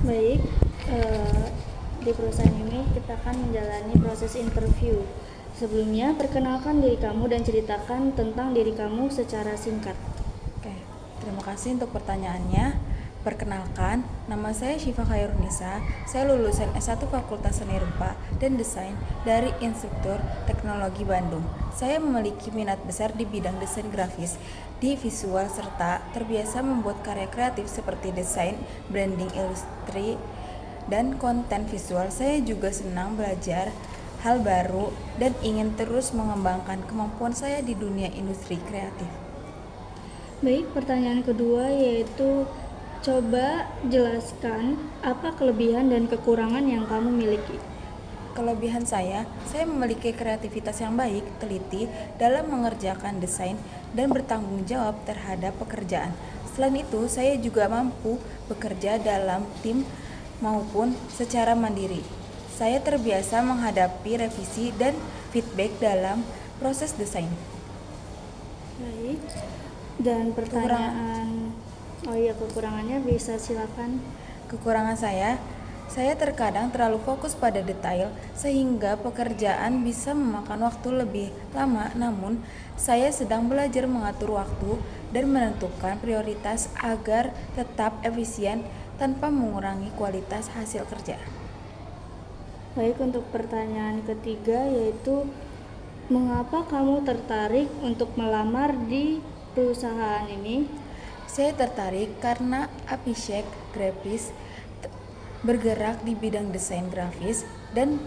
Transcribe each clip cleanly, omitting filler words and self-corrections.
Baik, eh, di perusahaan ini kita akan menjalani proses interview. Sebelumnya, perkenalkan diri kamu dan ceritakan tentang diri kamu secara singkat. Oke, terima kasih untuk pertanyaannya. Perkenalkan, nama saya Syifa Khairunisa. Saya lulusan S1 Fakultas Seni Rupa dan Desain dari Instruktur Teknologi Bandung. Saya memiliki minat besar di bidang desain grafis, di visual, serta terbiasa membuat karya kreatif seperti desain, branding, ilustrasi, dan konten visual. Saya juga senang belajar hal baru dan ingin terus mengembangkan kemampuan saya di dunia industri kreatif. Baik, pertanyaan kedua yaitu coba jelaskan apa kelebihan dan kekurangan yang kamu miliki. Kelebihan saya memiliki kreativitas yang baik, teliti dalam mengerjakan desain, dan bertanggung jawab terhadap pekerjaan. Selain itu, saya juga mampu bekerja dalam tim maupun secara mandiri. Saya terbiasa menghadapi revisi dan feedback dalam proses desain. Baik, dan kekurangannya bisa silakan. Kekurangan saya terkadang terlalu fokus pada detail sehingga pekerjaan bisa memakan waktu lebih lama, namun saya sedang belajar mengatur waktu dan menentukan prioritas agar tetap efisien tanpa mengurangi kualitas hasil kerja. Baik, untuk pertanyaan ketiga yaitu mengapa kamu tertarik untuk melamar di perusahaan ini? Saya tertarik karena Abhishek Graphics bergerak di bidang desain grafis dan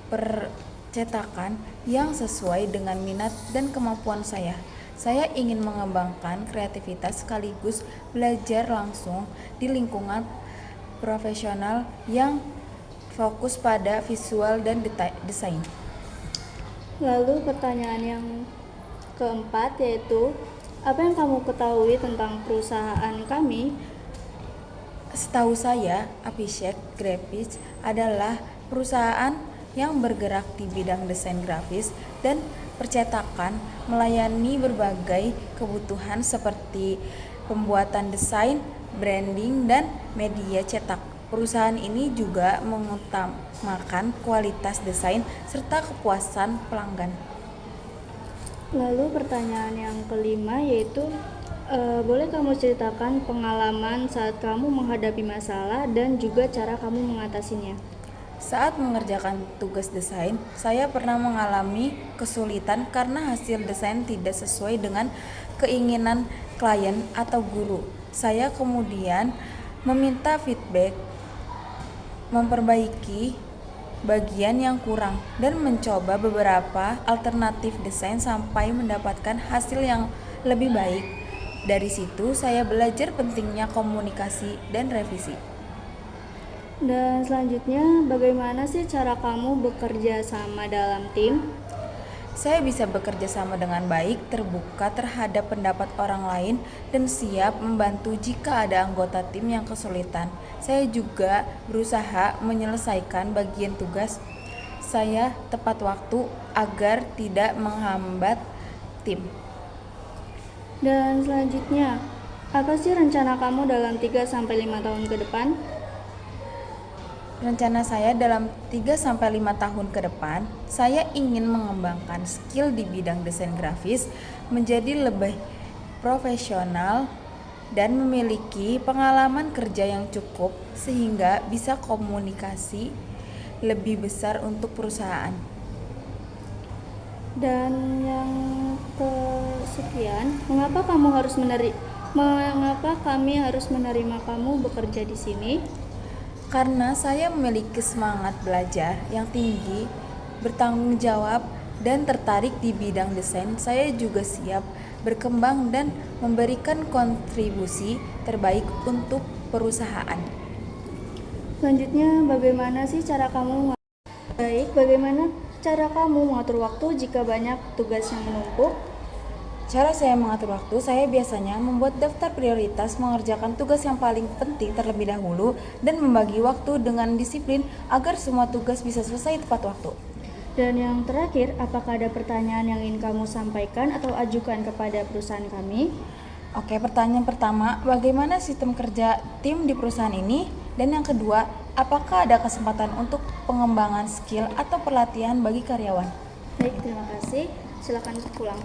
percetakan yang sesuai dengan minat dan kemampuan saya. Saya ingin mengembangkan kreativitas sekaligus belajar langsung di lingkungan profesional yang fokus pada visual dan desain. Lalu pertanyaan yang keempat yaitu apa yang kamu ketahui tentang perusahaan kami? Setahu saya, Abhishek Graphics adalah perusahaan yang bergerak di bidang desain grafis dan percetakan, melayani berbagai kebutuhan seperti pembuatan desain, branding, dan media cetak. Perusahaan ini juga mengutamakan kualitas desain serta kepuasan pelanggan. Lalu pertanyaan yang kelima yaitu boleh kamu ceritakan pengalaman saat kamu menghadapi masalah dan juga cara kamu mengatasinya? Saat mengerjakan tugas desain, saya pernah mengalami kesulitan karena hasil desain tidak sesuai dengan keinginan klien atau guru. Saya kemudian meminta feedback, memperbaiki bagian yang kurang, dan mencoba beberapa alternatif desain sampai mendapatkan hasil yang lebih baik. Dari situ, saya belajar pentingnya komunikasi dan revisi. Dan selanjutnya, bagaimana sih cara kamu bekerja sama dalam tim? Saya bisa bekerja sama dengan baik, terbuka terhadap pendapat orang lain, dan siap membantu jika ada anggota tim yang kesulitan. Saya juga berusaha menyelesaikan bagian tugas saya tepat waktu agar tidak menghambat tim. Dan selanjutnya, apa sih rencana kamu dalam 3-5 tahun ke depan? Rencana saya dalam 3-5 tahun ke depan, saya ingin mengembangkan skill di bidang desain grafis menjadi lebih profesional dan memiliki pengalaman kerja yang cukup sehingga bisa komunikasi lebih besar untuk perusahaan. Dan yang kesekian, mengapa kami harus menerima kamu bekerja di sini? Karena saya memiliki semangat belajar yang tinggi, bertanggung jawab, dan tertarik di bidang desain, saya juga siap berkembang dan memberikan kontribusi terbaik untuk perusahaan. Selanjutnya, bagaimana cara kamu mengatur waktu jika banyak tugas yang menumpuk? Cara saya mengatur waktu, saya biasanya membuat daftar prioritas, mengerjakan tugas yang paling penting terlebih dahulu, dan membagi waktu dengan disiplin agar semua tugas bisa selesai tepat waktu. Dan yang terakhir, apakah ada pertanyaan yang ingin kamu sampaikan atau ajukan kepada perusahaan kami? Oke, pertanyaan pertama, bagaimana sistem kerja tim di perusahaan ini? Dan yang kedua, apakah ada kesempatan untuk pengembangan skill atau pelatihan bagi karyawan? Baik, terima kasih. Silakan pulang.